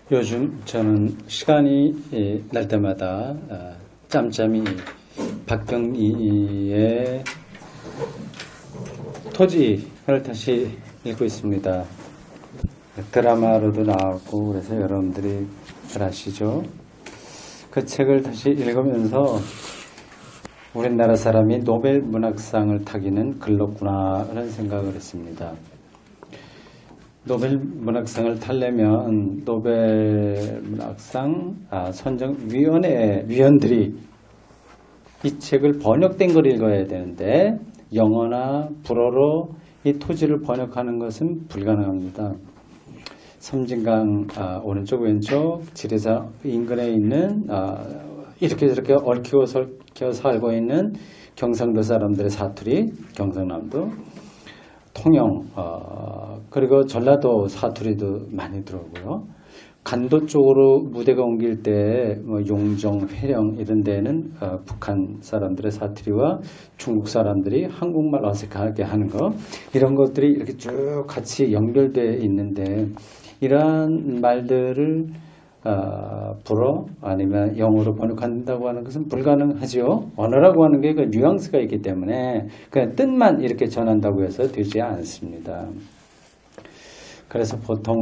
요즘 저는 시간이 날 때마다 짬짬이 박경리의 토지를 다시 읽고 있습니다. 드라마로도 나왔고 그래서 여러분들이 잘 아시죠? 그 책을 다시 읽으면서 우리나라 사람이 노벨 문학상을 타기는 글렀구나 라는 생각을 했습니다. 노벨 문학상을 타려면 노벨 문학상 선정위원회 위원들이 이 책을 번역된 걸 읽어야 되는데 영어나 불어로 이 토지를 번역하는 것은 불가능합니다. 섬진강 오른쪽 왼쪽 지리산 인근에 있는 이렇게 저렇게 얽히고 설켜 살고 있는 경상도 사람들의 사투리, 경상남도, 통영, 그리고 전라도 사투리도 많이 들어오고요. 간도 쪽으로 무대가 옮길 때 용정, 회령 이런 데는 북한 사람들의 사투리와 중국 사람들이 한국말 어색하게 하는 거, 이런 것들이 이렇게 쭉 같이 연결되어 있는데 이러한 말들을 불어 아니면 영어로 번역한다고 하는 것은 불가능하죠. 언어라고 하는 게 그 뉘앙스가 있기 때문에 그냥 뜻만 이렇게 전한다고 해서 되지 않습니다. 그래서 보통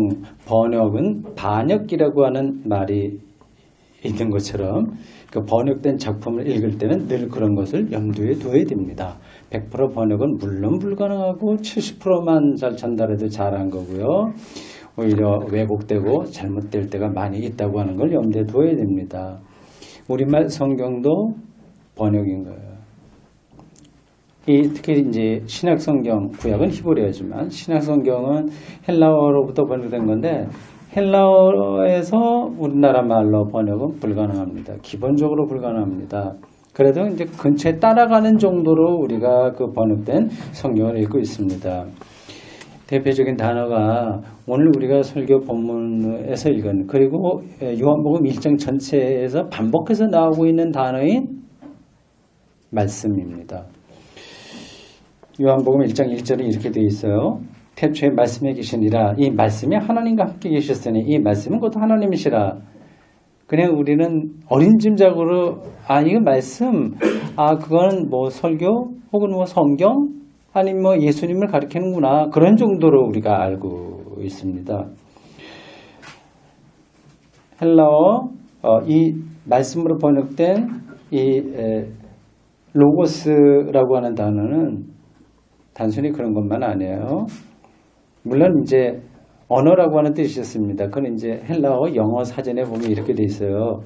번역은 반역기라고 하는 말이 있는 것처럼 그 번역된 작품을 읽을 때는 늘 그런 것을 염두에 두어야 됩니다. 100% 번역은 물론 불가능하고 70%만 잘 전달해도 잘한 거고요. 오히려 왜곡되고 잘못될 때가 많이 있다고 하는 걸 염두에 두어야 됩니다. 우리말 성경도 번역인 거예요. 특히 이제 신약 성경, 구약은 히브리어지만 신약 성경은 헬라어로부터 번역된 건데 헬라어에서 우리나라 말로 번역은 불가능합니다. 기본적으로 불가능합니다. 그래도 이제 근처에 따라가는 정도로 우리가 그 번역된 성경을 읽고 있습니다. 대표적인 단어가 오늘 우리가 설교 본문에서 읽은, 그리고 요한복음 1장 전체에서 반복해서 나오고 있는 단어인 말씀입니다. 요한복음 1장 1절에 이렇게 되어 있어요. 태초에 말씀에 계시니라. 이 말씀이 하나님과 함께 계셨으니 이 말씀은 곧 하나님이시라. 그냥 우리는 어린짐작으로 이거 말씀, 그건 뭐 설교 혹은 뭐 성경 아니면 뭐 예수님을 가리키는구나, 그런 정도로 우리가 알고 있습니다. 헬라어 이 말씀으로 번역된 이 로고스라고 하는 단어는 단순히 그런 것만 아니에요. 물론 이제 언어라고 하는 뜻이었습니다. 그건 이제 헬라어 영어 사전에 보면 이렇게 돼 있어요.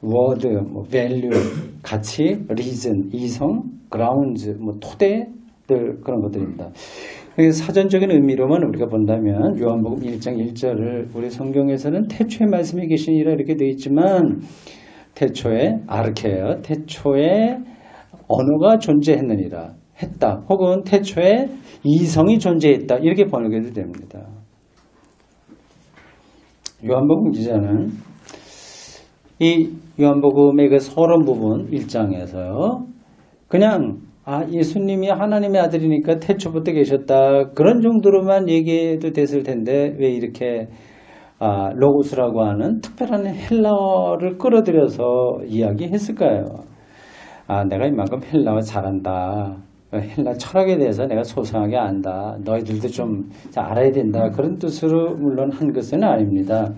word, value, 가치, reason, 이성, grounds, 토대들, 그런 것들입니다. 사전적인 의미로만 우리가 본다면 요한복음 1장 1절을 우리 성경에서는 태초에 말씀이 계시니라 이렇게 되어 있지만 태초에 아르케예요. 태초에 언어가 존재했느니라 했다. 혹은 태초에 이성이 존재했다. 이렇게 번역해도 됩니다. 요한복음 기자는 이 요한복음의 그 서론 부분 1장에서요. 그냥 예수님이 하나님의 아들이니까 태초부터 계셨다. 그런 정도로만 얘기해도 됐을 텐데 왜 이렇게 로고스라고 하는 특별한 헬라어를 끌어들여서 이야기했을까요? 내가 이만큼 헬라어 잘한다. 헬라 철학에 대해서 내가 소상하게 안다. 너희들도 좀 알아야 된다. 그런 뜻으로 물론 한 것은 아닙니다.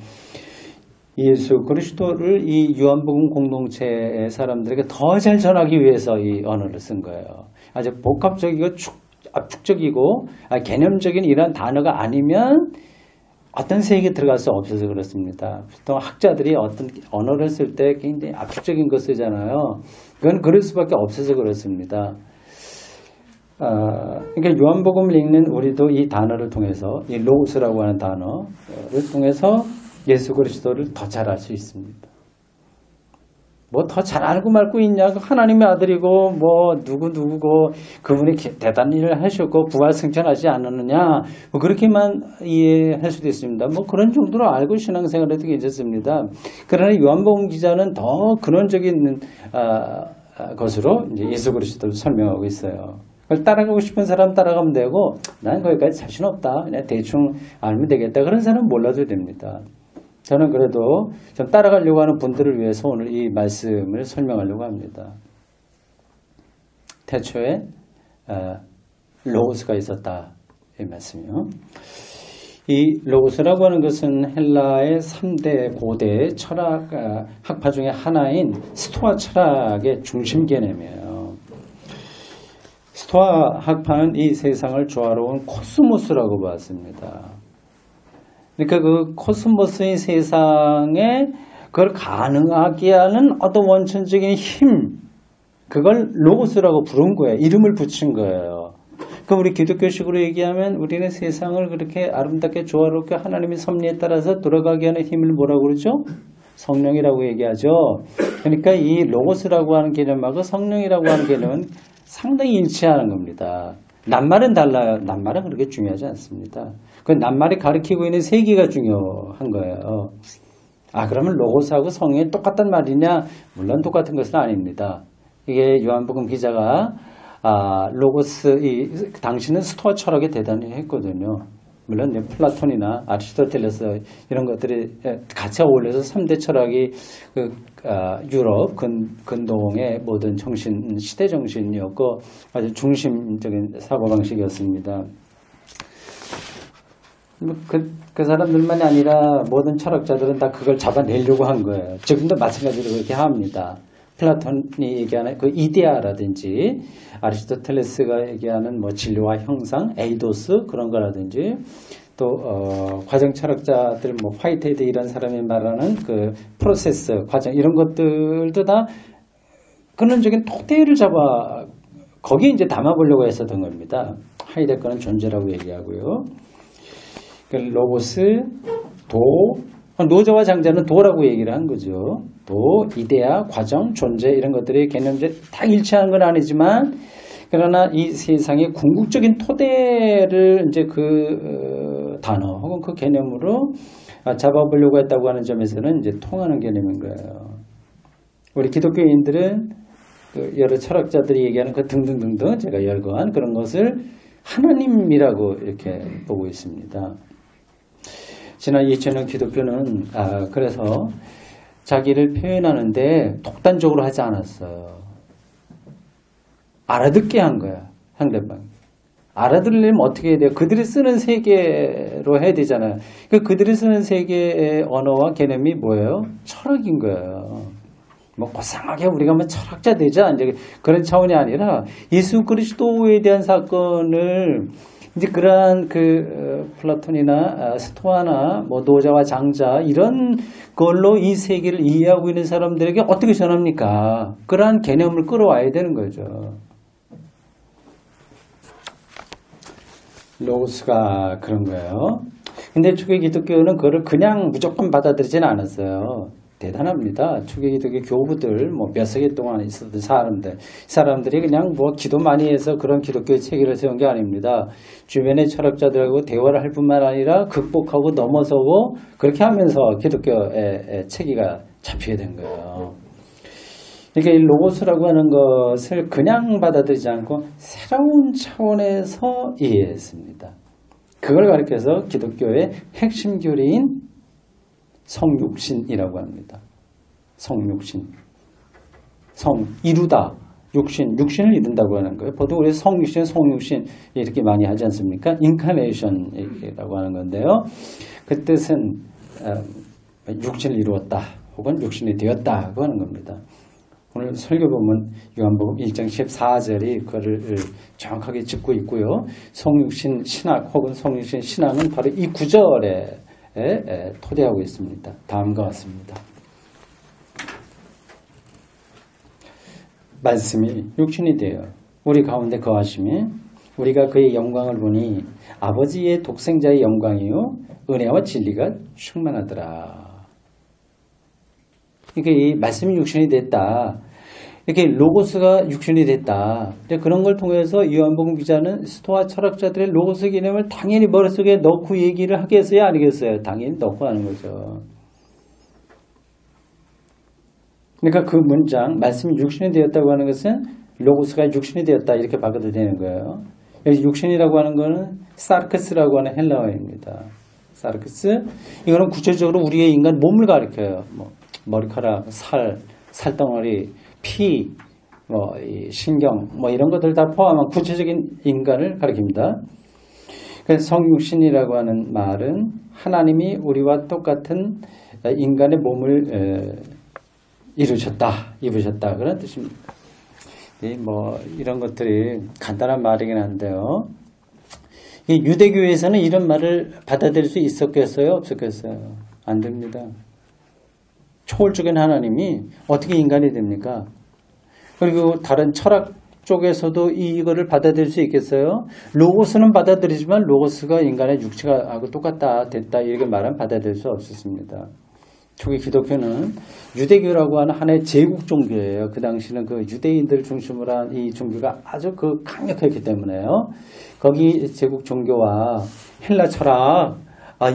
예수 그리스도를 이 요한복음 공동체의 사람들에게 더 잘 전하기 위해서 이 언어를 쓴 거예요. 아주 복합적이고 축적이고 개념적인 이런 단어가 아니면 어떤 세계에 들어갈 수 없어서 그렇습니다. 보통 학자들이 어떤 언어를 쓸 때 굉장히 압축적인 거 쓰잖아요. 그건 그럴 수밖에 없어서 그렇습니다. 그러니까 요한복음을 읽는 우리도 이 단어를 통해서, 이 로고스라고 하는 단어를 통해서 예수 그리스도를 더 잘 알 수 있습니다. 뭐 더 잘 알고 말고 있냐? 하나님의 아들이고 뭐 누구고 그분이 대단한 일을 하셨고 부활 승천하지 않았느냐? 뭐 그렇게만 이해할 수도 있습니다. 뭐 그런 정도로 알고 신앙생활해도 괜찮습니다. 그러나 요한복음 기자는 더 근원적인 것으로 이제 예수 그리스도를 설명하고 있어요. 그걸 따라가고 싶은 사람 따라가면 되고 난 거기까지 자신 없다. 그냥 대충 알면 되겠다. 그런 사람은 몰라도 됩니다. 저는 그래도 좀 따라가려고 하는 분들을 위해서 오늘 이 말씀을 설명하려고 합니다. 태초에 로고스가 있었다. 이 말씀이요. 이 로고스라고 하는 것은 헬라의 3대 고대 철학 학파 중에 하나인 스토아 철학의 중심 개념이에요. 스토아 학파는 이 세상을 조화로운 코스모스라고 봤습니다. 그러니까 그 코스모스의 세상에 그걸 가능하게 하는 어떤 원천적인 힘, 그걸 로고스라고 부른 거예요. 이름을 붙인 거예요. 그럼 우리 기독교식으로 얘기하면 우리는 세상을 그렇게 아름답게 조화롭게 하나님의 섭리에 따라서 돌아가게 하는 힘을 뭐라고 그러죠? 성령이라고 얘기하죠. 그러니까 이 로고스라고 하는 개념하고 성령이라고 하는 개념은 상당히 일치하는 겁니다. 낱말은 달라요. 낱말은 그렇게 중요하지 않습니다. 그 낱말이 가리키고 있는 세계가 중요한 거예요. 그러면 로고스하고 성령이 똑같단 말이냐? 물론 똑같은 것은 아닙니다. 이게 요한복음 기자가 로고스, 당신은 스토아 철학에 대단히 했거든요. 물론 플라톤이나 아리스토텔레스 이런 것들이 같이 어울려서 3대 철학이 유럽 근동의 모든 정신, 시대 정신이었고 아주 중심적인 사고방식이었습니다. 그 사람들만이 아니라 모든 철학자들은 다 그걸 잡아내려고 한 거예요. 지금도 마찬가지로 그렇게 합니다. 플라톤이 얘기하는 그 이데아라든지 아리스토텔레스가 얘기하는 뭐 진리와 형상, 에이도스 그런 거라든지 또 과정 철학자들 뭐 화이트헤드 이런 사람이 말하는 그 프로세스 과정 이런 것들도 다 근원적인 토대를 잡아 거기에 이제 담아보려고 했었던 겁니다. 하이데거는 존재라고 얘기하고요. 그 로고스, 노자와 장자는 도라고 얘기를 한 거죠. 도, 이데아, 과정, 존재 이런 것들의 개념들 다 일치하는 건 아니지만 그러나 이 세상의 궁극적인 토대를 이제 그 단어 혹은 그 개념으로 잡아보려고 했다고 하는 점에서는 이제 통하는 개념인 거예요. 우리 기독교인들은 그 여러 철학자들이 얘기하는 그 등등등등 제가 열거한 그런 것을 하나님이라고 이렇게 보고 있습니다. 지난 2000년 기독교는 그래서 자기를 표현하는데 독단적으로 하지 않았어요. 알아듣게 한 거야. 상대방. 알아들으려면 어떻게 해야 돼요? 그들이 쓰는 세계로 해야 되잖아요. 그들이 쓰는 세계의 언어와 개념이 뭐예요? 철학인 거예요. 뭐 고상하게 우리가 뭐 철학자 되자 이제 그런 차원이 아니라 예수 그리스도에 대한 사건을 이제 그러한 플라톤이나 스토아나 뭐 노자와 장자 이런 걸로 이 세계를 이해하고 있는 사람들에게 어떻게 전합니까? 그러한 개념을 끌어와야 되는 거죠. 로고스가 그런 거예요. 근데 초기 기독교는 그걸 그냥 무조건 받아들이지는 않았어요. 대단합니다. 초기 기독교 교부들 몇 세기 동안 있었던 사람들, 이 사람들이 그냥 기도 많이 해서 그런 기독교의 체계를 세운 게 아닙니다. 주변의 철학자들하고 대화를 할 뿐만 아니라 극복하고 넘어서고 그렇게 하면서 기독교의 체계가 잡히게 된 거예요. 그러니까 이 로고스라고 하는 것을 그냥 받아들이지 않고 새로운 차원에서 이해했습니다. 그걸 가리켜서 기독교의 핵심 교리인 성육신이라고 합니다. 성육신. 이루다. 육신을 이룬다고 하는 거예요. 보통 우리 성육신, 성육신 이렇게 많이 하지 않습니까? 인카네이션이라고 하는 건데요. 그 뜻은 육신을 이루었다. 혹은 육신이 되었다고 하는 겁니다. 오늘 설교 보면 요한복음 1장 14절이 그거를 정확하게 짚고 있고요. 성육신 신학 혹은 성육신 신앙은 바로 이 구절에 토대하고 있습니다. 다음과 같습니다. 말씀이 육신이 되어 우리 가운데 거하시며 우리가 그의 영광을 보니 아버지의 독생자의 영광이요 은혜와 진리가 충만하더라. 이게 이 말씀이 육신이 됐다. 이렇게 로고스가 육신이 됐다. 그런 걸 통해서 요한복음 기자는 스토아 철학자들의 로고스 개념을 당연히 머릿속에 넣고 얘기를 하겠어요? 아니겠어요? 당연히 넣고 하는 거죠. 그러니까 그 문장, 말씀이 육신이 되었다고 하는 것은 로고스가 육신이 되었다 이렇게 바꿔도 되는 거예요. 여기 육신이라고 하는 것은 사르크스라고 하는 헬라어입니다. 사르크스. 이거는 구체적으로 우리의 인간 몸을 가리켜요. 뭐 머리카락, 살덩어리, 피, 이 신경, 이런 것들 다 포함한 구체적인 인간을 가리킵니다. 그래서 성육신이라고 하는 말은 하나님이 우리와 똑같은 인간의 몸을 입으셨다 그런 뜻입니다. 이런 것들이 간단한 말이긴 한데요. 유대교에서는 이런 말을 받아들일 수 있었겠어요? 없었겠어요? 안 됩니다. 초월적인 하나님이 어떻게 인간이 됩니까? 그리고 다른 철학 쪽에서도 이거를 받아들일 수 있겠어요? 로고스는 받아들이지만 로고스가 인간의 육체하고 똑같다, 됐다 이렇게 말하면 받아들일 수 없었습니다. 초기 기독교는 유대교라고 하는 하나의 제국 종교예요. 그 당시는 그 유대인들 중심으로 한 이 종교가 아주 강력했기 때문에요. 거기 제국 종교와 헬라 철학,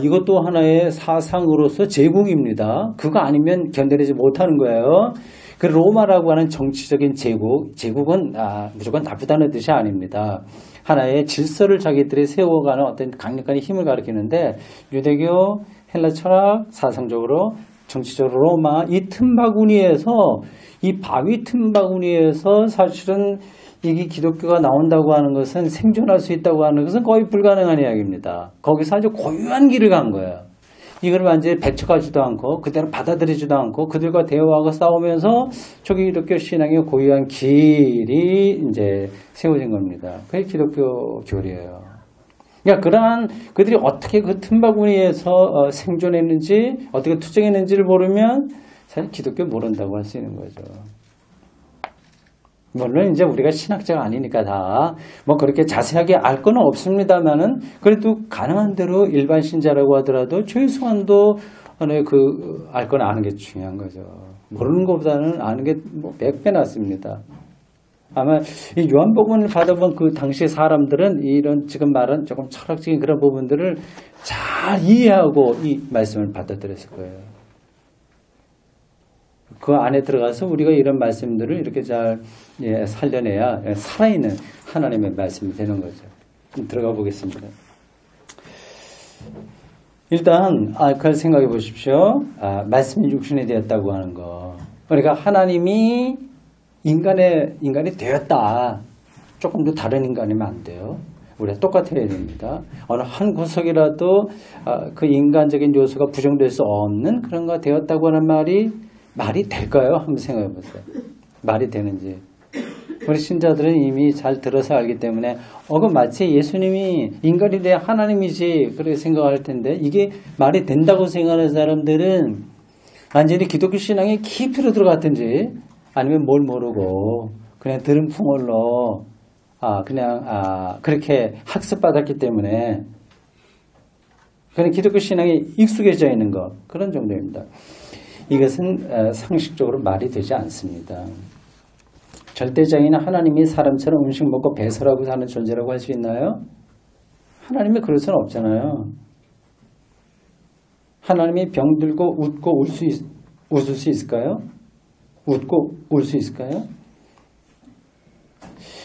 이것도 하나의 사상으로서 제국입니다. 그거 아니면 견뎌내지 못하는 거예요. 그 로마라고 하는 정치적인 제국은 무조건 나쁘다는 뜻이 아닙니다. 하나의 질서를 자기들이 세워가는 어떤 강력한 힘을 가리키는데 유대교, 헬라 철학, 사상적으로, 정치적으로 로마 이 틈바구니에서 이 바위 틈바구니에서 사실은 이게 기독교가 나온다고 하는 것은 생존할 수 있다고 하는 것은 거의 불가능한 이야기입니다. 거기서 아주 고유한 길을 간 거예요. 이걸 완전히 배척하지도 않고 그대로 받아들이지도 않고 그들과 대화하고 싸우면서 초기 기독교 신앙의 고유한 길이 이제 세워진 겁니다. 그게 기독교 교리예요. 그러니까 그러한 그들이 어떻게 그 틈바구니에서 생존했는지 어떻게 투쟁했는지를 모르면 사실 기독교 모른다고 할 수 있는 거죠. 물론 이제 우리가 신학자가 아니니까 다 그렇게 자세하게 알 건 없습니다만은 그래도 가능한 대로 일반 신자라고 하더라도 최소한도 알 건 아는 게 중요한 거죠. 모르는 것보다는 아는 게 100배 낫습니다. 아마 이 요한복음을 받아본 그 당시 사람들은 이런 지금 말한 조금 철학적인 그런 부분들을 잘 이해하고 이 말씀을 받아들였을 거예요. 그 안에 들어가서 우리가 이런 말씀들을 이렇게 잘 살려내야 살아있는 하나님의 말씀이 되는 거죠. 들어가 보겠습니다. 일단 그걸 생각해 보십시오. 말씀이 육신이 되었다고 하는 거. 그러니까 하나님이 인간이 되었다. 조금 더 다른 인간이면 안 돼요. 우리가 똑같아야 됩니다. 어느 한 구석이라도 그 인간적인 요소가 부정될 수 없는 그런 거 되었다고 하는 말이 될까요? 한번 생각해 보세요. 말이 되는지. 우리 신자들은 이미 잘 들어서 알기 때문에 그 마치 예수님이 인간이 돼 하나님이지 그렇게 생각할 텐데 이게 말이 된다고 생각하는 사람들은 완전히 기독교 신앙에 깊이로 들어갔든지 아니면 뭘 모르고 그냥 들은 풍월로 그렇게 학습받았기 때문에 그냥 기독교 신앙에 익숙해져 있는 것 그런 정도입니다. 이것은 상식적으로 말이 되지 않습니다. 절대자인은 하나님이 사람처럼 음식 먹고 배설하고 사는 존재라고 할 수 있나요? 하나님이 그럴 수는 없잖아요. 하나님이 병들고 웃고 웃을 수 있을까요? 웃고 울 수 있을까요?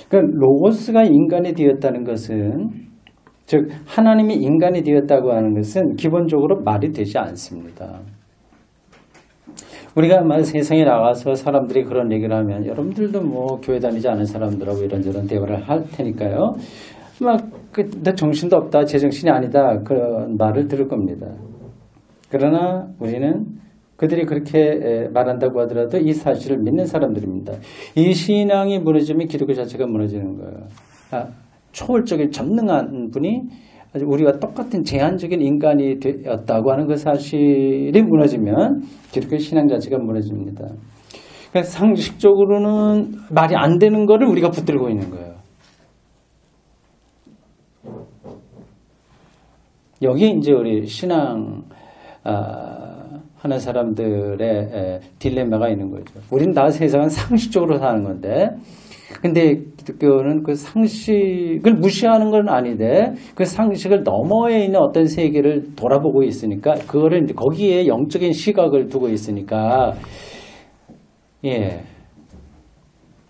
그러니까 로고스가 인간이 되었다는 것은 즉 하나님이 인간이 되었다고 하는 것은 기본적으로 말이 되지 않습니다. 우리가 세상에 나가서 사람들이 그런 얘기를 하면 여러분들도 교회 다니지 않은 사람들하고 이런저런 대화를 할 테니까요. 너 정신도 없다, 제정신이 아니다 그런 말을 들을 겁니다. 그러나 우리는 그들이 그렇게 말한다고 하더라도 이 사실을 믿는 사람들입니다. 이 신앙이 무너지면 기독교 자체가 무너지는 거예요. 초월적인 전능한 분이 우리와 똑같은 제한적인 인간이 되었다고 하는 그 사실이 무너지면 기독교 신앙 자체가 무너집니다. 그래서 상식적으로는 말이 안 되는 거를 우리가 붙들고 있는 거예요. 여기 이제 우리 신앙 하는 사람들의 딜레마가 있는 거죠. 우리는 다 세상은 상식적으로 사는 건데 근데 기독교는 그 상식을 무시하는 건 아닌데 그 상식을 너머에 있는 어떤 세계를 돌아보고 있으니까 그거를 이제 거기에 영적인 시각을 두고 있으니까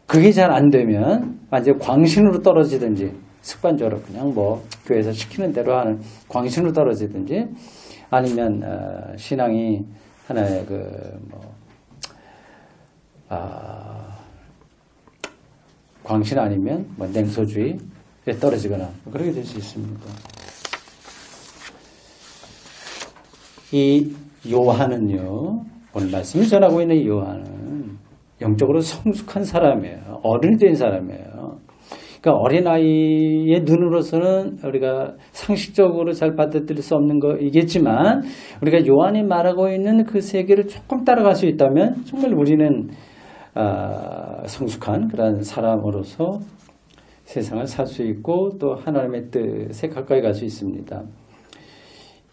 그게 잘 안 되면 완전 광신으로 떨어지든지 습관적으로 그냥 교회에서 시키는 대로 하는 광신으로 떨어지든지 아니면 신앙이 하나의 광신 아니면 냉소주의에 떨어지거나 그렇게 될 수 있습니다. 이 요한은요, 오늘 말씀을 전하고 있는 이 요한은 영적으로 성숙한 사람이에요. 어른이 된 사람이에요. 그러니까 어린아이의 눈으로서는 우리가 상식적으로 잘 받아들일 수 없는 거이겠지만, 우리가 요한이 말하고 있는 그 세계를 조금 따라갈 수 있다면 정말 우리는 성숙한 그런 사람으로서 세상을 살 수 있고 또 하나님의 뜻에 가까이 갈 수 있습니다.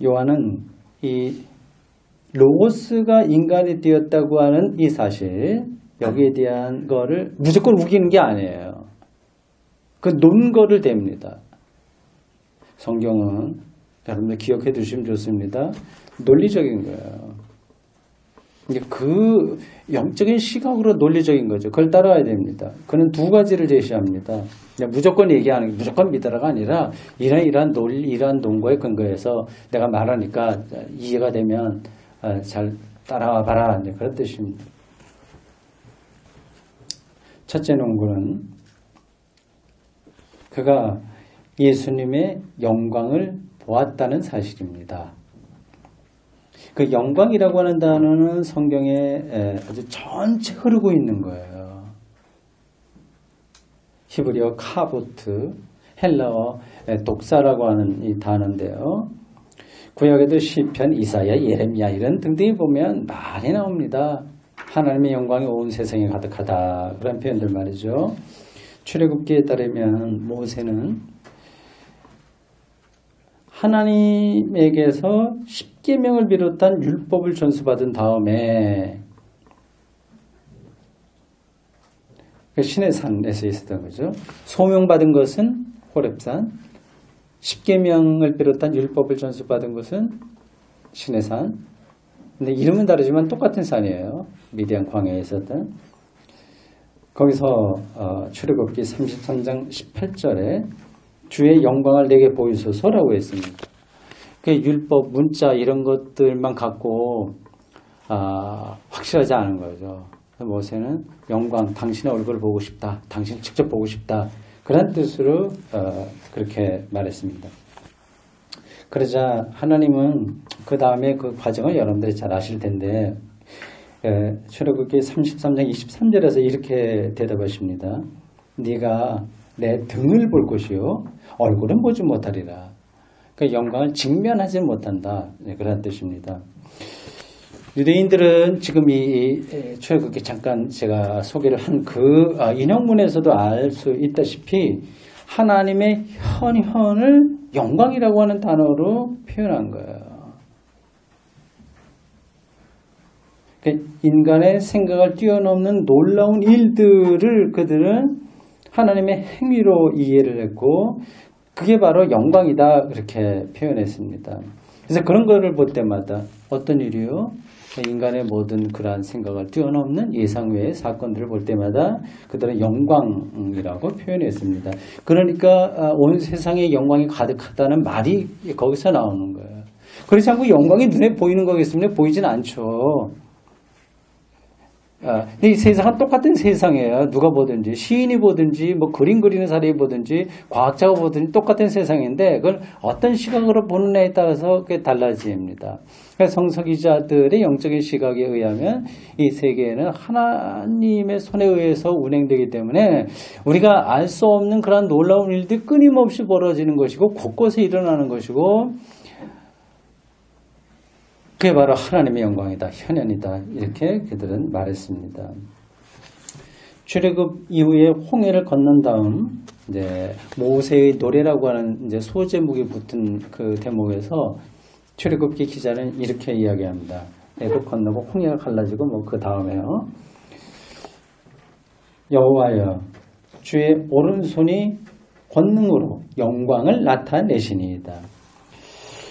요한은 이 로고스가 인간이 되었다고 하는 이 사실, 여기에 대한 거를 무조건 우기는 게 아니에요. 그 논거를 댑니다. 성경은 여러분들 기억해 두시면 좋습니다. 논리적인 거예요. 그 영적인 시각으로 논리적인 거죠. 그걸 따라가야 됩니다. 그는 두 가지를 제시합니다. 무조건 얘기하는 게 무조건 믿으라가 아니라 이러한 논리, 이러한 논거에 근거해서 내가 말하니까 이해가 되면 잘 따라와 봐라. 그런 뜻입니다. 첫째 논거는 그가 예수님의 영광을 보았다는 사실입니다. 그 영광이라고 하는 단어는 성경에 아주 전체 흐르고 있는 거예요. 히브리어 카보트, 헬라어 독사라고 하는 이 단어인데요. 구약에도 시편, 이사야, 예레미야 이런 등등이 보면 많이 나옵니다. 하나님의 영광이 온 세상에 가득하다. 그런 표현들 말이죠. 출애굽기에 따르면 모세는 하나님에게서 십계명을 비롯한 율법을 전수받은 다음에 신의 산에서 있었던 거죠. 소명받은 것은 호렙산, 십계명을 비롯한 율법을 전수받은 것은 신의 산. 근데 이름은 다르지만 똑같은 산이에요. 미디안 광야에 있었던. 거기서 출애굽기 33장 18절에 주의 영광을 내게 보이소서라고 했습니다. 그 율법, 문자 이런 것들만 갖고 확실하지 않은 거죠. 모세는 영광, 당신의 얼굴을 보고 싶다. 당신을 직접 보고 싶다. 그런 뜻으로 그렇게 말했습니다. 그러자 하나님은 그 다음에 그 과정을 여러분들이 잘 아실 텐데 출애굽기 33장 23절에서 이렇게 대답하십니다. 네가 내 등을 볼 것이요 얼굴은 보지 못하리라. 그 영광을 직면하지 못한다. 그런 뜻입니다. 유대인들은 지금 이 출애굽기 잠깐 제가 소개를 한 그 인용문에서도 알 수 있다시피 하나님의 현현을 영광이라고 하는 단어로 표현한 거예요. 인간의 생각을 뛰어넘는 놀라운 일들을 그들은 하나님의 행위로 이해를 했고 그게 바로 영광이다 그렇게 표현했습니다. 그래서 그런 거를 볼 때마다 어떤 일이요? 인간의 모든 그러한 생각을 뛰어넘는 예상 외의 사건들을 볼 때마다 그들은 영광이라고 표현했습니다. 그러니까 온 세상에 영광이 가득하다는 말이 거기서 나오는 거예요. 그렇지 않고 영광이 눈에 보이는 거겠습니까? 보이진 않죠. 근데 이 세상은 똑같은 세상이에요. 누가 보든지 시인이 보든지 뭐 그림 그리는 사람이 보든지 과학자가 보든지 똑같은 세상인데 그걸 어떤 시각으로 보느냐에 따라서 그게 달라집니다. 그래서 성서기자들의 영적인 시각에 의하면 이 세계는 하나님의 손에 의해서 운행되기 때문에 우리가 알 수 없는 그런 놀라운 일들이 끊임없이 벌어지는 것이고 곳곳에 일어나는 것이고 그게 바로 하나님의 영광이다, 현현이다 이렇게 그들은 말했습니다. 출애굽 이후에 홍해를 건넌 다음 이제 모세의 노래라고 하는 이제 소제목이 붙은 그 대목에서 출애굽기 기자는 이렇게 이야기합니다. 애굽 건너고 홍해가 갈라지고 뭐 그 다음에요. 여호와여, 주의 오른손이 권능으로 영광을 나타내시니이다.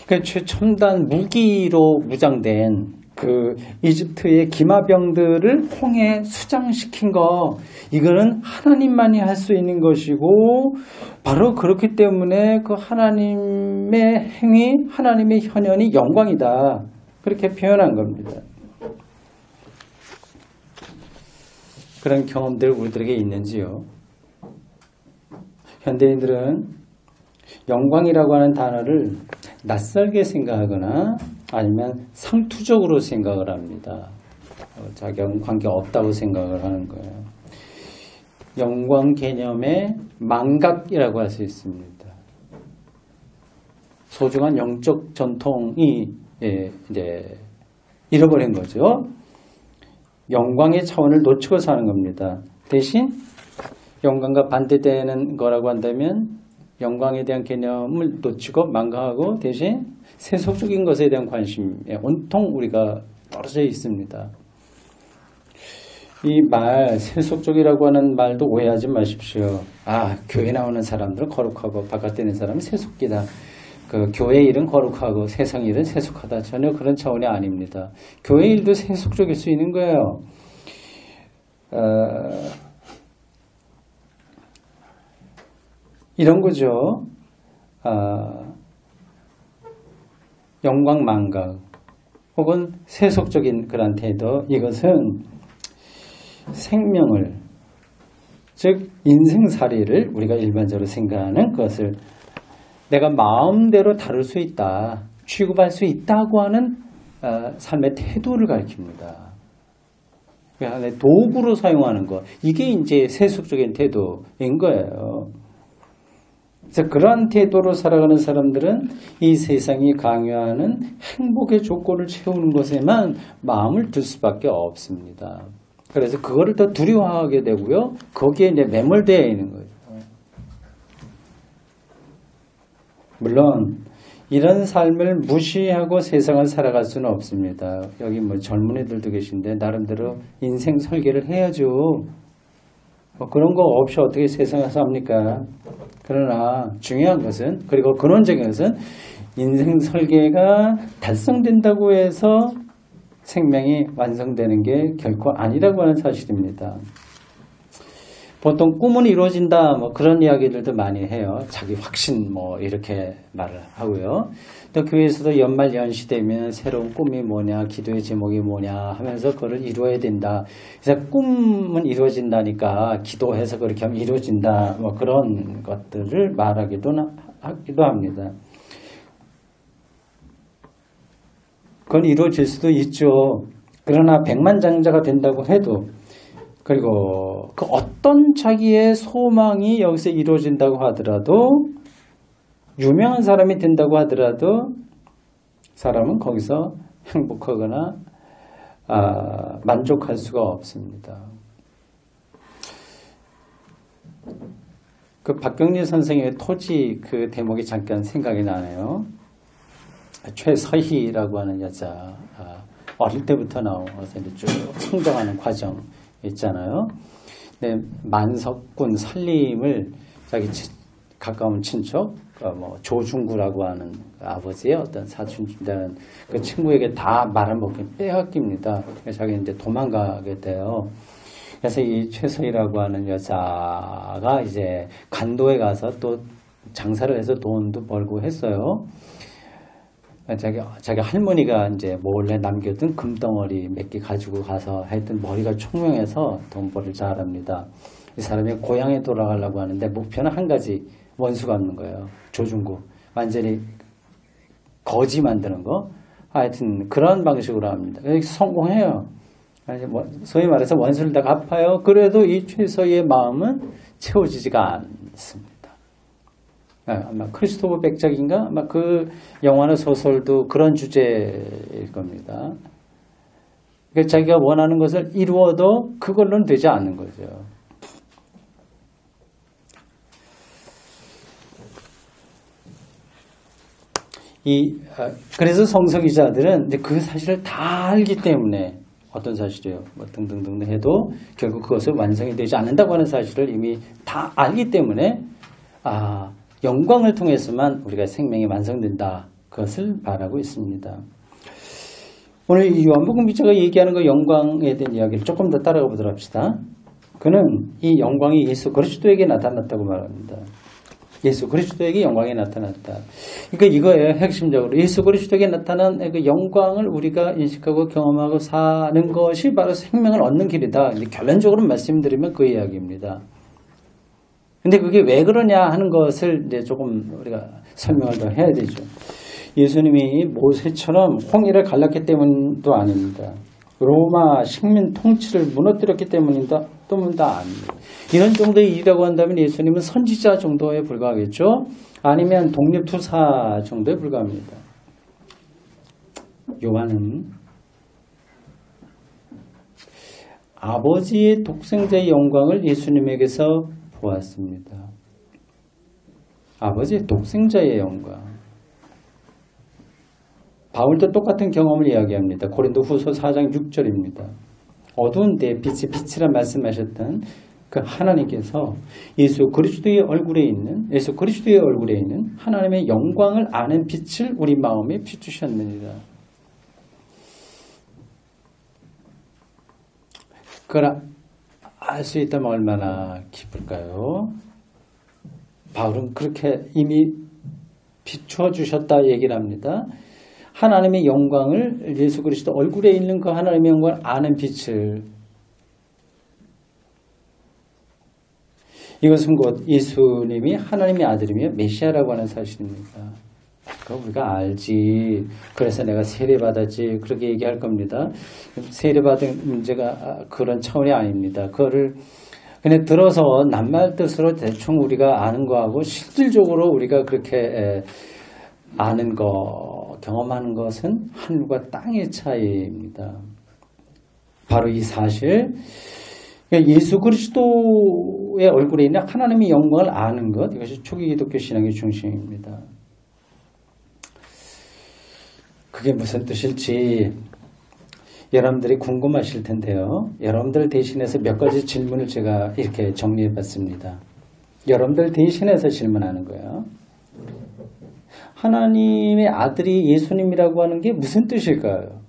그 최첨단 무기로 무장된 그 이집트의 기마병들을 홍해에 수장시킨 거, 이거는 하나님만이 할 수 있는 것이고 바로 그렇기 때문에 그 하나님의 행위, 하나님의 현현이 영광이다. 그렇게 표현한 겁니다. 그런 경험들 우리들에게 있는지요? 현대인들은 영광이라고 하는 단어를 낯설게 생각하거나 아니면 상투적으로 생각을 합니다. 자기하고 관계없다고 생각을 하는 거예요. 영광 개념의 망각이라고 할 수 있습니다. 소중한 영적 전통이 이제 잃어버린 거죠. 영광의 차원을 놓치고 사는 겁니다. 대신 영광과 반대되는 거라고 한다면 영광에 대한 개념을 놓치고 망각하고 대신 세속적인 것에 대한 관심에 온통 우리가 떨어져 있습니다. 이 말, 세속적이라고 하는 말도 오해하지 마십시오. 교회 나오는 사람들은 거룩하고 바깥에 있는 사람은 세속기다. 그 교회 일은 거룩하고 세상 일은 세속하다. 전혀 그런 차원이 아닙니다. 교회 일도 세속적일 수 있는 거예요. 이런 거죠. 영광 망각 혹은 세속적인 그런 태도, 이것은 생명을, 즉 인생살이를 우리가 일반적으로 생각하는 것을 내가 마음대로 다룰 수 있다, 취급할 수 있다고 하는 삶의 태도를 가리킵니다. 그러니까 도구로 사용하는 것, 이게 이제 세속적인 태도인 거예요. 그래서 그러한 태도로 살아가는 사람들은 이 세상이 강요하는 행복의 조건을 채우는 것에만 마음을 둘 수밖에 없습니다. 그래서 그거를 더 두려워하게 되고요. 거기에 이제 매몰되어 있는 거예요. 물론 이런 삶을 무시하고 세상을 살아갈 수는 없습니다. 여기 뭐 젊은이들도 계신데 나름대로 인생 설계를 해야죠. 그런 거 없이 어떻게 세상을 삽니까? 그러나 중요한 것은, 그리고 근원적인 것은 인생 설계가 달성된다고 해서 생명이 완성되는 게 결코 아니라고 하는 사실입니다. 보통 꿈은 이루어진다, 뭐 그런 이야기들도 많이 해요. 자기 확신 뭐 이렇게 말을 하고요. 또 교회에서도 연말 연시 되면 새로운 꿈이 뭐냐, 기도의 제목이 뭐냐 하면서 그걸 이루어야 된다. 그래서 꿈은 이루어진다니까 기도해서 그렇게 하면 이루어진다, 뭐 그런 것들을 말하기도 하기도 합니다. 그건 이루어질 수도 있죠. 그러나 백만장자가 된다고 해도, 그리고 그 어떤 자기의 소망이 여기서 이루어진다고 하더라도, 유명한 사람이 된다고 하더라도 사람은 거기서 행복하거나 만족할 수가 없습니다. 그 박경리 선생의 토지 그 대목이 잠깐 생각이 나네요. 최서희라고 하는 여자, 어릴 때부터 나와서 이제 쭉 성장하는 과정 있잖아요. 근데 만석군 살림을 자기 가까운 친척, 뭐 조중구라고 하는 아버지의 어떤 사촌되는 그 친구에게 다 말아먹기 빼앗깁니다. 그래서 자기 이제 도망가게 돼요. 그래서 이 최서희라고 하는 여자가 이제 간도에 가서 또 장사를 해서 돈도 벌고 했어요. 자기 할머니가 이제 몰래 남겨둔 금덩어리 몇 개 가지고 가서 하여튼 머리가 총명해서 돈 벌을 잘합니다. 이 사람이 고향에 돌아가려고 하는데 목표는 한 가지, 원수가 없는 거예요. 조중구. 완전히 거지 만드는 거. 하여튼 그런 방식으로 합니다. 성공해요. 소위 말해서 원수를 다 갚아요. 그래도 이 최서희의 마음은 채워지지가 않습니다. 아마 크리스토퍼 백작인가? 아마 그 영화나 소설도 그런 주제일 겁니다. 그러니까 자기가 원하는 것을 이루어도 그걸로는 되지 않는 거죠. 그래서 성서기자들은 그 사실을 다 알기 때문에, 어떤 사실이에요, 뭐 등등등 해도 결국 그것을 완성이 되지 않는다고 하는 사실을 이미 다 알기 때문에, 영광을 통해서만 우리가 생명이 완성된다, 그것을 말하고 있습니다. 오늘 이 요한복음 기자가 얘기하는 그 영광에 대한 이야기를 조금 더 따라가 보도록 합시다. 그는 이 영광이 예수 그리스도에게 나타났다고 말합니다. 예수 그리스도에게 영광이 나타났다. 그러니까 이거예요. 핵심적으로 예수 그리스도에게 나타난 그 영광을 우리가 인식하고 경험하고 사는 것이 바로 생명을 얻는 길이다. 결론적으로 말씀드리면 그 이야기입니다. 근데 그게 왜 그러냐 하는 것을 이제 조금 우리가 설명을 더 해야 되죠. 예수님이 모세처럼 홍해를 갈랐기 때문도 아닙니다. 로마 식민 통치를 무너뜨렸기 때문이다 아닙니다. 이런 정도의 일이라고 한다면 예수님은 선지자 정도에 불과하겠죠. 아니면 독립투사 정도에 불과합니다. 요한은 아버지의 독생자의 영광을 예수님에게서 보았습니다. 아버지의 독생자의 영광. 바울도 똑같은 경험을 이야기합니다. 고린도후서 4장 6절입니다. 어두운 데 빛이 빛이라 말씀하셨던 그 하나님께서 예수 그리스도의 얼굴에 있는 하나님의 영광을 아는 빛을 우리 마음에 비추셨느니라. 그걸 알 수 있다면 얼마나 기쁠까요? 바울은 그렇게 이미 비추어 주셨다 얘기를 합니다. 하나님의 영광을 예수 그리스도 얼굴에 있는 그 하나님의 영광을 아는 빛을, 이것은 곧 예수님이 하나님의 아들이며 메시아라고 하는 사실입니다. 그거 우리가 알지. 그래서 내가 세례받았지. 그렇게 얘기할 겁니다. 세례받은 문제가 그런 차원이 아닙니다. 그거를 그냥 들어서 낱말 뜻으로 대충 우리가 아는 거하고 실질적으로 우리가 그렇게 아는 거, 경험하는 것은 하늘과 땅의 차이입니다. 바로 이 사실, 예수 그리스도의 얼굴에 있는 하나님의 영광을 아는 것, 이것이 초기 기독교 신앙의 중심입니다. 그게 무슨 뜻일지 여러분들이 궁금하실 텐데요. 여러분들 대신해서 몇 가지 질문을 제가 이렇게 정리해 봤습니다. 여러분들 대신해서 질문하는 거예요. 하나님의 아들이 예수님이라고 하는 게 무슨 뜻일까요?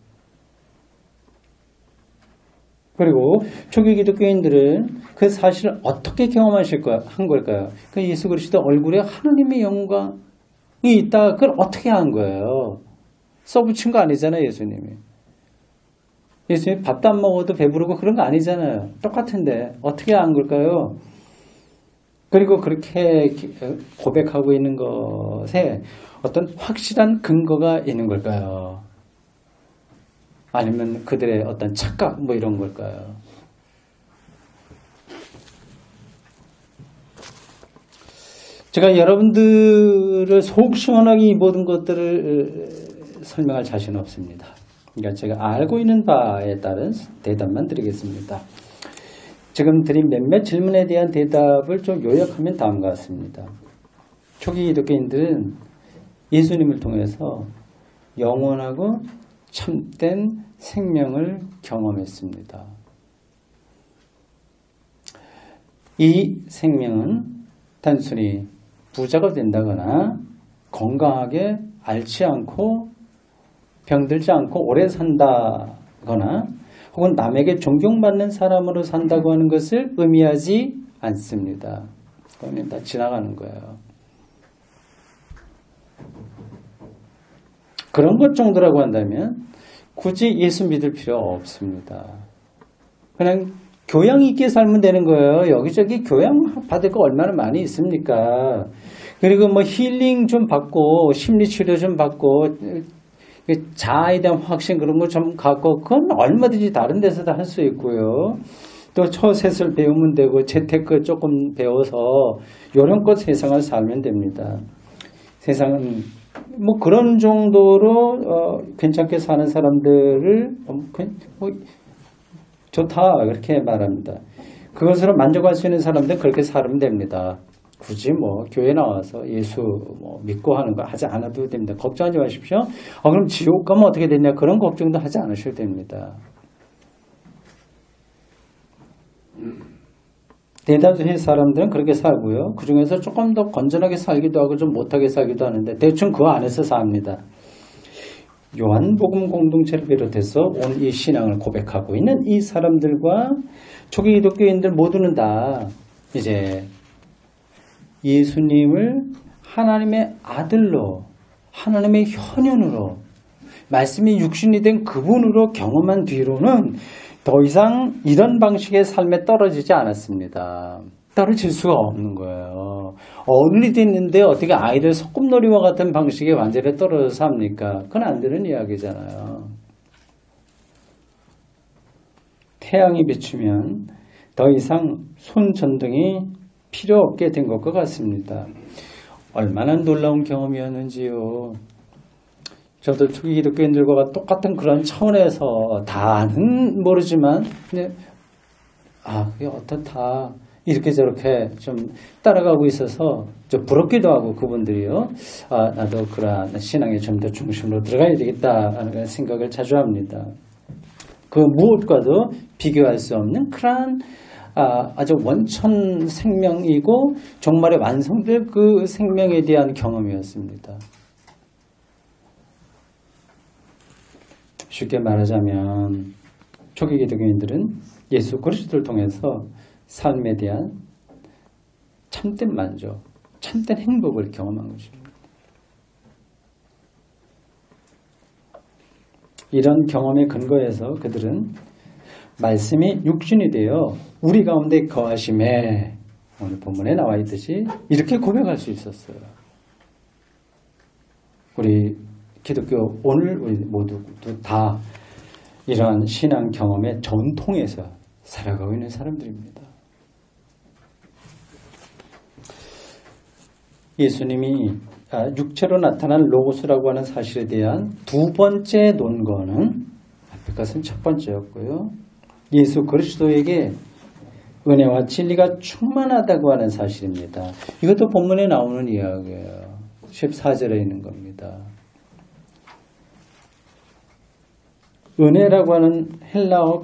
그리고 초기 기독교인들은 그 사실을 어떻게 한 걸까요? 그 예수 그리스도 얼굴에 하나님의 영광이 있다. 그걸 어떻게 한 거예요? 써붙인 거 아니잖아요, 예수님이. 예수님이 밥도 안 먹어도 배부르고 그런 거 아니잖아요. 똑같은데 어떻게 한 걸까요? 그리고 그렇게 고백하고 있는 것에 어떤 확실한 근거가 있는 걸까요? 아니면 그들의 어떤 착각 뭐 이런 걸까요? 제가 여러분들을 속 시원하게 이 모든 것들을 설명할 자신은 없습니다. 그러니까 제가 알고 있는 바에 따른 대답만 드리겠습니다. 지금 드린 몇몇 질문에 대한 대답을 좀 요약하면 다음과 같습니다. 초기 기독교인들은 예수님을 통해서 영원하고 참된 생명을 경험했습니다. 이 생명은 단순히 부자가 된다거나 건강하게 앓지 않고 병들지 않고 오래 산다거나 혹은 남에게 존경받는 사람으로 산다고 하는 것을 의미하지 않습니다. 그건 다 지나가는 거예요. 그런 것 정도라고 한다면 굳이 예수 믿을 필요 없습니다. 그냥 교양 있게 살면 되는 거예요. 여기저기 교양 받을 거 얼마나 많이 있습니까? 그리고 뭐 힐링 좀 받고 심리치료 좀 받고 자아에 대한 확신 그런 거 좀 갖고 그건 얼마든지 다른 데서 다 할 수 있고요. 또 처셋을 배우면 되고 재테크 조금 배워서 요령껏 세상을 살면 됩니다. 세상은 뭐 그런 정도로 괜찮게 사는 사람들을 뭐 좋다 그렇게 말합니다. 그것으로 만족할 수 있는 사람들은 그렇게 살면 됩니다. 굳이 뭐 교회 나와서 예수 뭐 믿고 하는 거 하지 않아도 됩니다. 걱정하지 마십시오. 그럼 지옥 가면 어떻게 되냐 그런 걱정도 하지 않으셔도 됩니다. 대다수의 사람들은 그렇게 살고요. 그 중에서 조금 더 건전하게 살기도 하고 좀 못하게 살기도 하는데 대충 그 안에서 삽니다. 요한복음 공동체를 비롯해서 오늘 이 신앙을 고백하고 있는 이 사람들과 초기 기독교인들 모두는 다 이제 예수님을 하나님의 아들로, 하나님의 현현으로, 말씀이 육신이 된 그분으로 경험한 뒤로는 더 이상 이런 방식의 삶에 떨어지지 않았습니다. 떨어질 수가 없는 거예요. 어른이 됐는데 어떻게 아이들 소꿉놀이와 같은 방식의 완전히 떨어져서 합니까? 그건 안 되는 이야기잖아요. 태양이 비추면 더 이상 손전등이 필요 없게 된 것과 같습니다. 얼마나 놀라운 경험이었는지요. 저도 초기 기독교인들과 똑같은 그런 차원에서 다는 모르지만 그게 어떻다 이렇게 저렇게 좀 따라가고 있어서 좀 부럽기도 하고 그분들이요. 나도 그러한 신앙에 좀 더 중심으로 들어가야 되겠다는 생각을 자주 합니다. 그 무엇과도 비교할 수 없는 그러한 아주 원천 생명이고 정말의 완성될 그 생명에 대한 경험이었습니다. 쉽게 말하자면 초기 기독교인들은 예수 그리스도를 통해서 삶에 대한 참된 만족, 참된 행복을 경험한 것입니다. 이런 경험의 근거에서 그들은 말씀이 육신이 되어 우리 가운데 거하심에 오늘 본문에 나와 있듯이 이렇게 고백할 수 있었어요. 우리 기독교 오늘 우리 모두 다 이러한 신앙 경험의 전통에서 살아가고 있는 사람들입니다. 예수님이 육체로 나타난 로고스라고 하는 사실에 대한 두 번째 논거는 앞에 것은 첫 번째였고요. 예수 그리스도에게 은혜와 진리가 충만하다고 하는 사실입니다. 이것도 본문에 나오는 이야기예요. 14절에 있는 겁니다. 은혜라고 하는 헬라어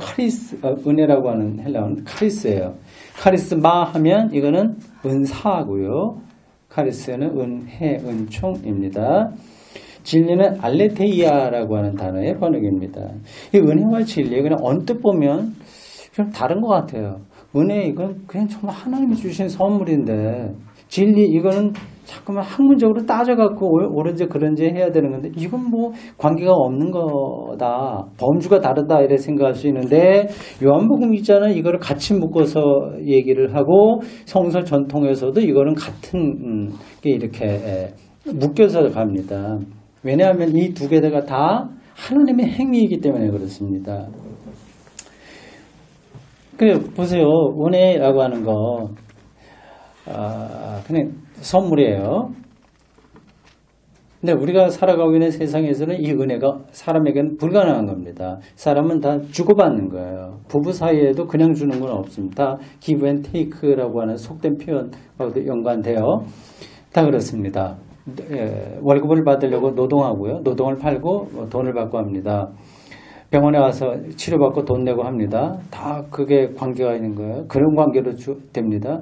은혜라고 하는 헬라어는 카리스예요. 카리스마 하면 이거는 은사고요. 카리스는 은혜, 은총입니다. 진리는 알레테이아라고 하는 단어의 번역입니다. 이 은혜와 진리, 그냥 언뜻 보면 좀 다른 것 같아요. 은혜, 이건 그냥 정말 하나님이 주신 선물인데, 진리, 이거는 자꾸만 학문적으로 따져갖고 옳은지 그런지 해야 되는 건데, 이건 뭐 관계가 없는 거다. 범주가 다르다. 이렇게 생각할 수 있는데, 요한복음 있잖아요. 이거를 같이 묶어서 얘기를 하고, 성서 전통에서도 이거는 같은 게 이렇게 묶여서 갑니다. 왜냐하면 이 두 개가 다 하나님의 행위이기 때문에 그렇습니다. 보세요. 은혜라고 하는 거, 그냥 선물이에요. 근데 우리가 살아가고 있는 세상에서는 이 은혜가 사람에게는 불가능한 겁니다. 사람은 다 주고받는 거예요. 부부 사이에도 그냥 주는 건 없습니다. give and take라고 하는 속된 표현과도 연관되어 다 그렇습니다. 월급을 받으려고 노동하고요. 노동을 팔고 돈을 받고 합니다. 병원에 와서 치료받고 돈 내고 합니다. 다 그게 관계가 있는 거예요. 그런 관계로 됩니다.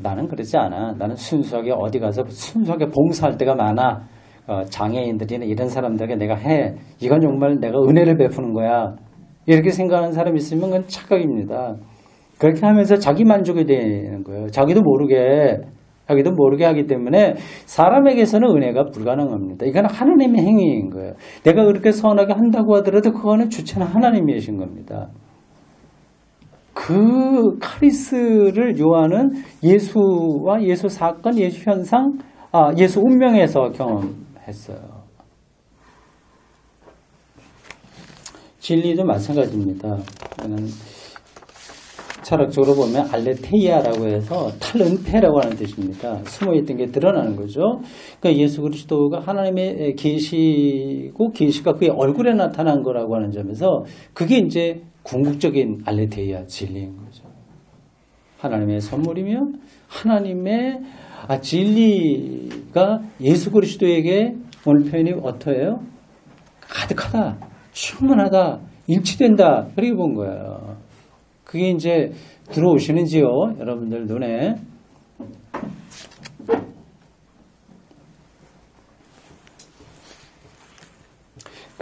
나는 그렇지 않아. 나는 순수하게 어디 가서 순수하게 봉사할 때가 많아. 장애인들이나 이런 사람들에게 내가 해. 이건 정말 내가 은혜를 베푸는 거야. 이렇게 생각하는 사람이 있으면 그건 착각입니다. 그렇게 하면서 자기 만족이 되는 거예요. 자기도 모르게 하기 때문에 사람에게서는 은혜가 불가능합니다. 이건 하나님의 행위인 거예요. 내가 그렇게 선하게 한다고 하더라도 그거는 주체는 하나님이신 겁니다. 그 카리스를 요한은 예수와 예수 사건, 예수 현상, 예수 운명에서 경험했어요. 진리도 마찬가지입니다. 철학적으로 보면 알레테이아라고 해서 탈은폐라고 하는 뜻입니다. 숨어있던 게 드러나는 거죠. 그러니까 예수 그리스도가 하나님의 계시고 계시가 그의 얼굴에 나타난 거라고 하는 점에서 그게 이제 궁극적인 알레테이아 진리인 거죠. 하나님의 선물이며 하나님의 진리가 예수 그리스도에게 오늘 표현이 어떠해요? 가득하다, 충분하다, 일치된다. 그렇게 본 거예요. 그게 이제 들어오시는지요? 여러분들 눈에.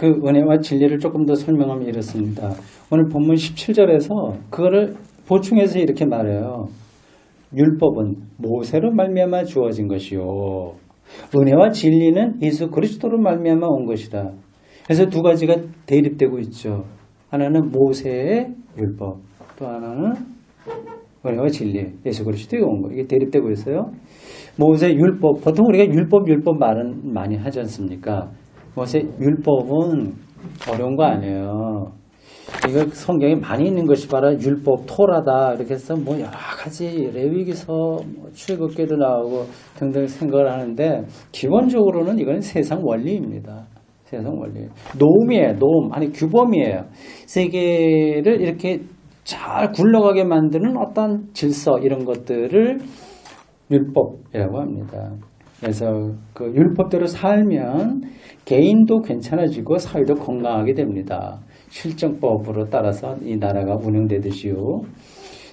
그 은혜와 진리를 조금 더 설명하면 이렇습니다. 오늘 본문 17절에서 그거를 보충해서 이렇게 말해요. 율법은 모세로 말미암아 주어진 것이요 은혜와 진리는 예수 그리스도로 말미암아 온 것이다. 그래서 두 가지가 대립되고 있죠. 하나는 모세의 율법, 또 하나는 은혜와 진리, 예수 그리스도에 온 거. 이게 대립되고 있어요. 모세 율법, 보통 우리가 율법 말은 많이 하지 않습니까? 모세 율법은 어려운 거 아니에요. 이거 성경에 많이 있는 것이 바로 율법, 토라다 이렇게 해서 뭐 여러 가지 레위기서, 뭐 출애굽기도 나오고 등등 생각을 하는데 기본적으로는 이건 세상 원리입니다. 세상 원리. 노음이에요. 노음. 아니 규범이에요. 세계를 이렇게 잘 굴러가게 만드는 어떤 질서 이런 것들을 율법이라고 합니다. 그래서 그 율법대로 살면 개인도 괜찮아지고 사회도 건강하게 됩니다. 실정법으로 따라서 이 나라가 운영되듯이요.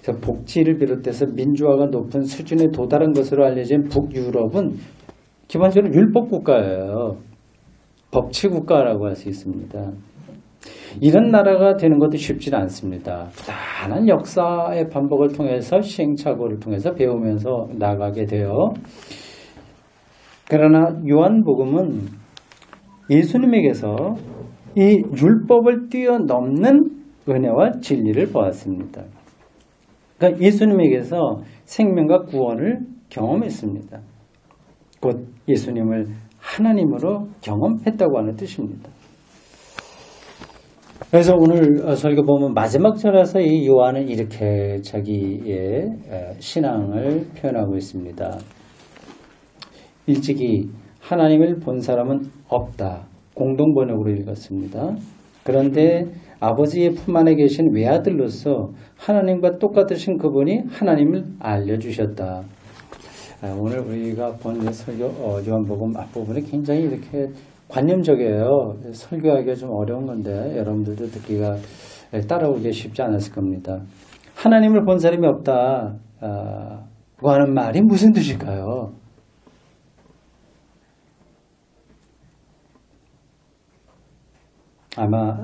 그래서 복지를 비롯해서 민주화가 높은 수준에 도달한 것으로 알려진 북유럽은 기본적으로 율법 국가예요. 법치 국가라고 할 수 있습니다. 이런 나라가 되는 것도 쉽지 않습니다. 다양한 역사의 반복을 통해서 시행착오를 통해서 배우면서 나가게 돼요. 그러나 요한복음은 예수님에게서 이 율법을 뛰어넘는 은혜와 진리를 보았습니다. 그러니까 예수님에게서 생명과 구원을 경험했습니다. 곧 예수님을 하나님으로 경험했다고 하는 뜻입니다. 그래서 오늘 설교 보면 마지막 절에서 이 요한은 이렇게 자기의 신앙을 표현하고 있습니다. 일찍이 하나님을 본 사람은 없다. 공동번역으로 읽었습니다. 그런데 아버지의 품 안에 계신 외아들로서 하나님과 똑같으신 그분이 하나님을 알려주셨다. 오늘 우리가 본 설교 요한복음 앞부분이 굉장히 이렇게 관념적이에요. 설교하기가 좀 어려운 건데 여러분들도 듣기가 따라오기 쉽지 않았을 겁니다. 하나님을 본 사람이 없다 고 하는 말이 무슨 뜻일까요? 아마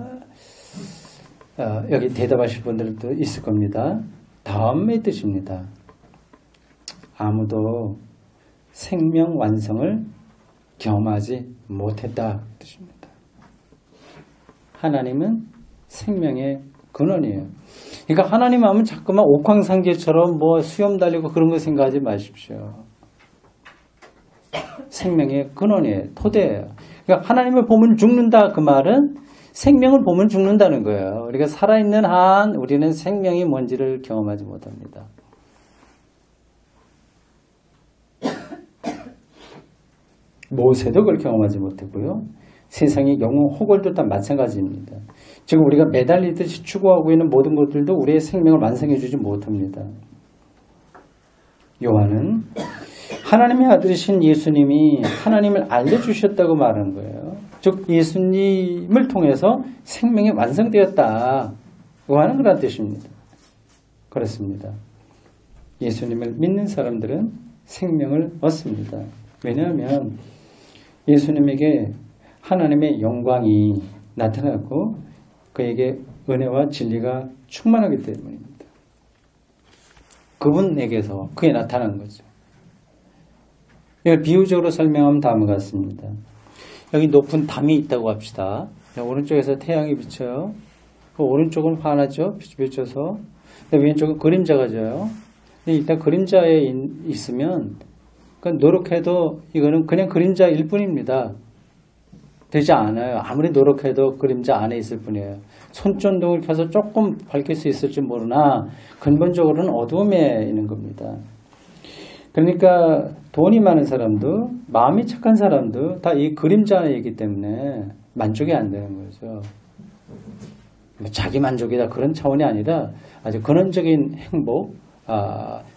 여기 대답하실 분들도 있을 겁니다. 다음의 뜻입니다. 아무도 생명 완성을 경험하지 못했다 뜻입니다. 하나님은 생명의 근원이에요. 그러니까 하나님 하면 자꾸만 옥황상제처럼 뭐 수염 달리고 그런 거 생각하지 마십시오. 생명의 근원이에요. 토대예요. 그러니까 하나님을 보면 죽는다 그 말은 생명을 보면 죽는다는 거예요. 우리가 살아있는 한 우리는 생명이 뭔지를 경험하지 못합니다. 모세도 그걸 경험하지 못했고요. 세상의 영웅 호걸도 다 마찬가지입니다. 지금 우리가 매달리듯이 추구하고 있는 모든 것들도 우리의 생명을 완성해 주지 못합니다. 요한은 하나님의 아들이신 예수님이 하나님을 알려주셨다고 말하는 거예요. 즉 예수님을 통해서 생명이 완성되었다. 하는 그런 뜻입니다. 그렇습니다. 예수님을 믿는 사람들은 생명을 얻습니다. 왜냐하면 예수님에게 하나님의 영광이 나타났고 그에게 은혜와 진리가 충만하기 때문입니다. 그분에게서 그게 나타난 거죠. 이걸 비유적으로 설명하면 다음과 같습니다. 여기 높은 담이 있다고 합시다. 오른쪽에서 태양이 비쳐요. 그 오른쪽은 환하죠. 빛이 비쳐서. 왼쪽은 그림자가 져요. 일단 그림자에 있으면 노력해도 이거는 그냥 그림자일 뿐입니다. 되지 않아요. 아무리 노력해도 그림자 안에 있을 뿐이에요. 손전등을 켜서 조금 밝힐 수 있을지 모르나 근본적으로는 어두움에 있는 겁니다. 그러니까 돈이 많은 사람도 마음이 착한 사람도 다 이 그림자 안에 있기 때문에 만족이 안 되는 거죠. 자기 만족이다 그런 차원이 아니라 아주 근원적인 행복,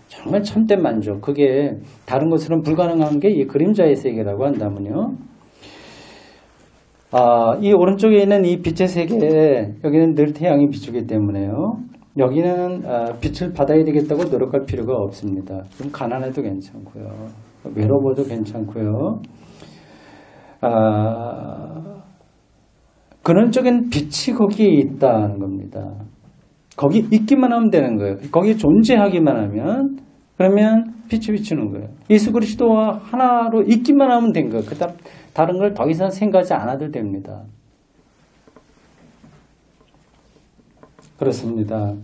정말 참된 만족, 그게 다른 것으로는 불가능한 게 이 그림자의 세계라고 한다면요. 이 오른쪽에 있는 이 빛의 세계에 여기는 늘 태양이 비추기 때문에요. 여기는 빛을 받아야 되겠다고 노력할 필요가 없습니다. 좀 가난해도 괜찮고요. 외로워도 괜찮고요. 근원적인 빛이 거기에 있다는 겁니다. 거기 있기만 하면 되는 거예요. 거기 존재하기만 하면 그러면 빛이 비추는 거예요. 예수 그리스도와 하나로 있기만 하면 된 거예요. 그다음 다른 걸 더 이상 생각하지 않아도 됩니다. 그렇습니다.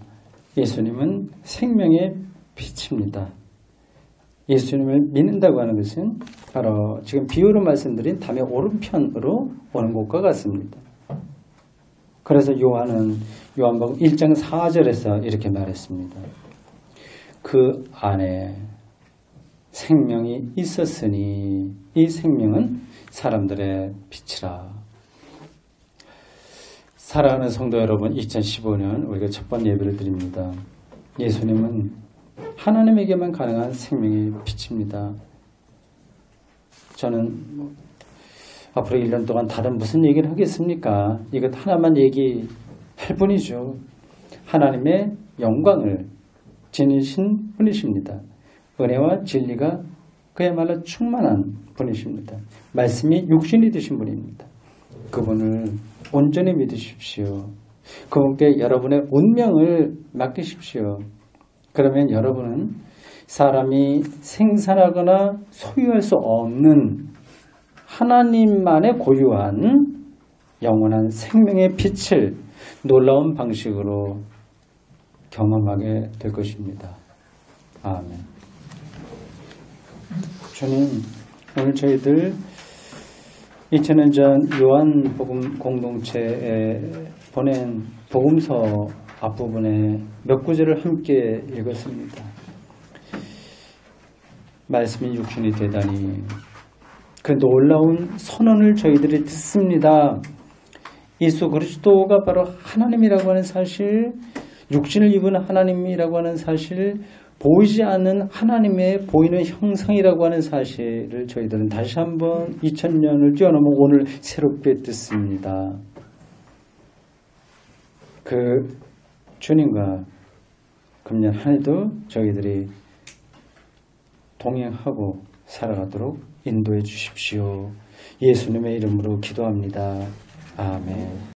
예수님은 생명의 빛입니다. 예수님을 믿는다고 하는 것은 바로 지금 비유로 말씀드린 담의 오른편으로 오는 것과 같습니다. 그래서 요한복음 1장 4절에서 이렇게 말했습니다. 그 안에 생명이 있었으니 이 생명은 사람들의 빛이라. 사랑하는 성도 여러분, 2015년 우리가 첫 번째 예배를 드립니다. 예수님은 하나님에게만 가능한 생명의 빛입니다. 저는 앞으로 1년 동안 다른 무슨 얘기를 하겠습니까? 이것 하나만 얘기할 뿐이죠. 하나님의 영광을 지니신 분이십니다. 은혜와 진리가 그야말로 충만한 분이십니다. 말씀이 육신이 되신 분입니다. 그분을 온전히 믿으십시오. 그분께 여러분의 운명을 맡기십시오. 그러면 여러분은 사람이 생산하거나 소유할 수 없는 하나님만의 고유한 영원한 생명의 빛을 놀라운 방식으로 경험하게 될 것입니다. 아멘. 주님, 오늘 저희들 2000년 전 요한복음 공동체에 보낸 복음서 앞부분에 몇 구절을 함께 읽었습니다. 말씀이 육신이 되다니 그 놀라운 선언을 저희들이 듣습니다. 예수 그리스도가 바로 하나님이라고 하는 사실, 육신을 입은 하나님이라고 하는 사실, 보이지 않는 하나님의 보이는 형상이라고 하는 사실을 저희들은 다시 한번 2000년을 뛰어넘어 오늘 새롭게 듣습니다. 그 주님과 금년 한 해도 저희들이 동행하고 살아가도록 인도해 주십시오. 예수님의 이름으로 기도합니다. 아멘.